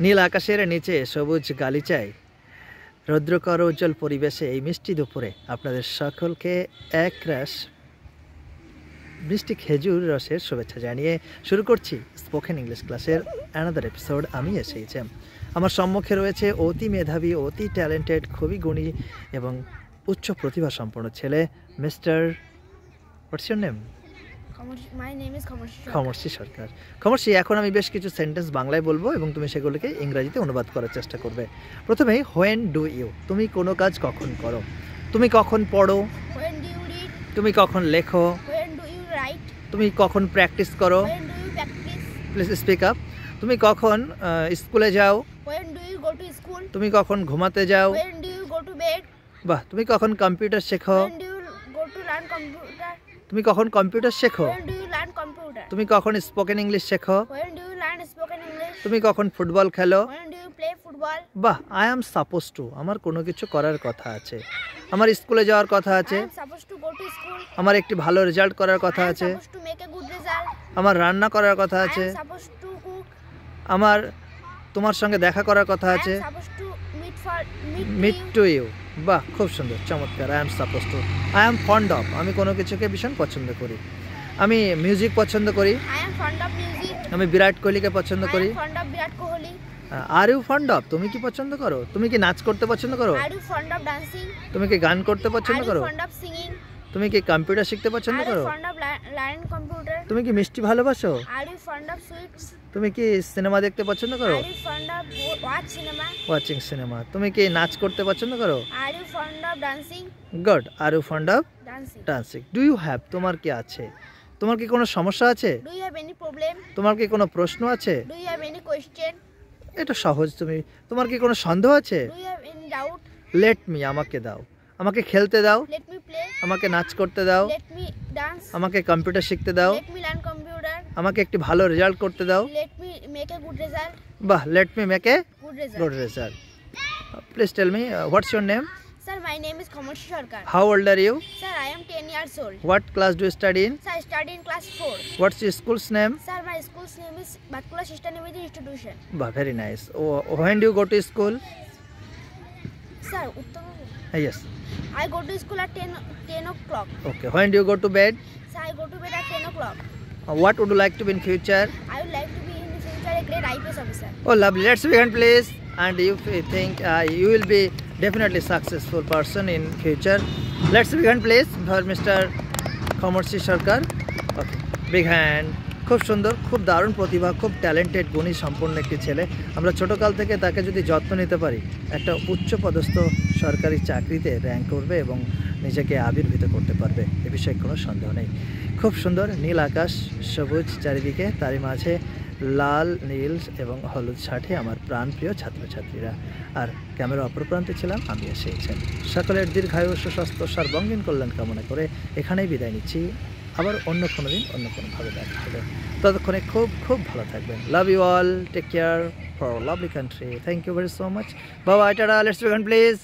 নীল আকাশের নিচে সবুজ গালিচায় রৌদ্রকর উজ্জ্বল পরিবেশে এই মিষ্টি দুপুরে আপনাদের সকলকে একরাশ মিষ্টি খেজুর রসের শুভেচ্ছা জানিয়ে শুরু করছি স্পোকেন ইংলিশ ক্লাসের অ্যানাদার এপিসোড। আমি এসেছি, আমার সম্মুখে রয়েছে অতি মেধাবী, অতি ট্যালেন্টেড, খুবই গুণী এবং উচ্চ প্রতিভা সম্পন্ন ছেলে mister what's your name? My name is খমর্ষি সরকার। খমর্ষি, এখন আমি বেশ কিছু সেন্টেন্স বাংলায় বলবো এবং তুমি সেগুলোকে ইংরেজিতে অনুবাদ করার চেষ্টা করবে। প্রথমেই হোয়েন ডু ইউ, তুমি কোনো কাজ কখন করো? তুমি কখন পড়ো? When do you read? তুমি কখন লেখো? When do you write? তুমি কখন প্র্যাকটিস করো? When do you practice? Please speak up. তুমি কখন স্কুলে যাও? When do you go to school? তুমি কখন ঘুমাতে যাও? When do you go to bed? বাহ, তুমি কখন কম্পিউটার শেখো? When do you go to learn computer? তুমি কখন কম্পিউটার শেখো? When do you learn computer? তুমি কখন স্পোকেন ইংলিশ শেখো? When do you learn spoken English? তুমি কখন ফুটবল খেলো? When do you play football? বাহ, আই অ্যাম সাপোজ টু, আমার কোনো কিছু করার কথা আছে, আমার স্কুলে যাওয়ার কথা I আছে, am supposed to go to school. আমার একটি ভালো রেজাল্ট করার কথা I am আছে, supposed to make a good result. আমার রান্না করার কথা I আছে, am supposed to cook. আমার তোমার সঙ্গে দেখা করার কথা I আছে, am supposed to meet meet you. To you. বাহ, খুব সুন্দর, চমৎকার। I am suppose to, I am fond of, আমি কোনো কিছুকে ভীষণ পছন্দ করি, আমি মিউজিক পছন্দ করি, I am fond of music. আমি বিরাট কোহলিকে পছন্দ I করি। am fond of Virat Kohli. Are you fond of, তুমি কি পছন্দ করো? তুমি কি নাচ করতে পছন্দ করো? Are you fond of dancing? তুমি কি গান করতে পছন্দ Are you করো? fond of singing? তুমি কি কম্পিউটার শিখতে পছন্দ Are করো? you fond of learning computer? তুমি কি মিষ্টি ভালোবাসো? Are you fond of sweets? তুমি কি সিনেমা দেখতে পছন্দ করো? Are you fond of watch cinema? Watching cinema. তুমি কি নাচ করতে পছন্দ করো? Are you fond of dancing? Good. Are you fond of Dancing. Dancing. Do you have, তোমার কি আছে? তোমার কি কোনো সমস্যা আছে? Do you have any problem? তোমার কি কোনো প্রশ্ন আছে? Do you have any question? এটা সহজ। তোমার কি কোনো সন্দেহ আছে? Do you have any doubt? Let me, আমাকে দাও, আমাকে খেলতে দাও, Let me play. আমাকে নাচ করতে দাও, Let me dance. আমাকে কম্পিউটার শিখতে দাও, Let me learn computer. আমাকে একটি ভালো রেজাল্ট করতে দাও। Let me make a good result. বাহ, let me make a Good result. Good result. Please tell me what's your name? Sir, my name is Khomorshi Sarkar. How old are you? Sir, I am 10 years old. What class do you study in? Sir, I study in class 4. What's your school's name? Sir, my school's name is Batkula Systematic Institution. বাহ, very nice. When do you go to school? Sir, Uttam. Yes. I go to school at 10 o'clock. Okay, when do you go to bed? Sir, I go to bed at 10 o'clock. What would you like to be in future? I would like to be in the future a great IPS officer. Oh, lovely. Let's begin, please. And you think you will be definitely successful person in future. Let's begin, please, for Mr. Khomorshi Sarkar. Okay, big hand. খুব সুন্দর, খুব দারুণ প্রতিভা, খুব talented, গুণী সম্পন্ন একটি ছেলে। আমরা ছোটোকাল থেকে তাকে যদি যত্ন নিতে পারি, একটা উচ্চ পদস্থ সরকারি চাকরিতে র্যাঙ্ক করবে এবং নিজেকে আবির্ভূত করতে পারবে, এ বিষয়ে কোনো সন্দেহ নেই। খুব সুন্দর নীল আকাশ, সবুজ চারিদিকে, তারই মাঝে লাল, নীল এবং হলুদ শার্টে আমার প্রাণপ্রিয় ছাত্রছাত্রীরা। আর ক্যামেরা অপর প্রান্তে ছিলাম আমি, এসেছেন। সকলের দীর্ঘায়ু, সুস্বাস্থ্য, সর্বাঙ্গীন কল্যাণ কামনা করে এখানেই বিদায় নিচ্ছি। আবার অন্য কোনো দিন অন্য কোনোভাবে দেখা হবে। ততক্ষণে খুব খুব ভালো থাকবেন। Love you all, take care for lovely country. Thank you very so much. বাবা, টাটা, লেটস বিগিন প্লিজ।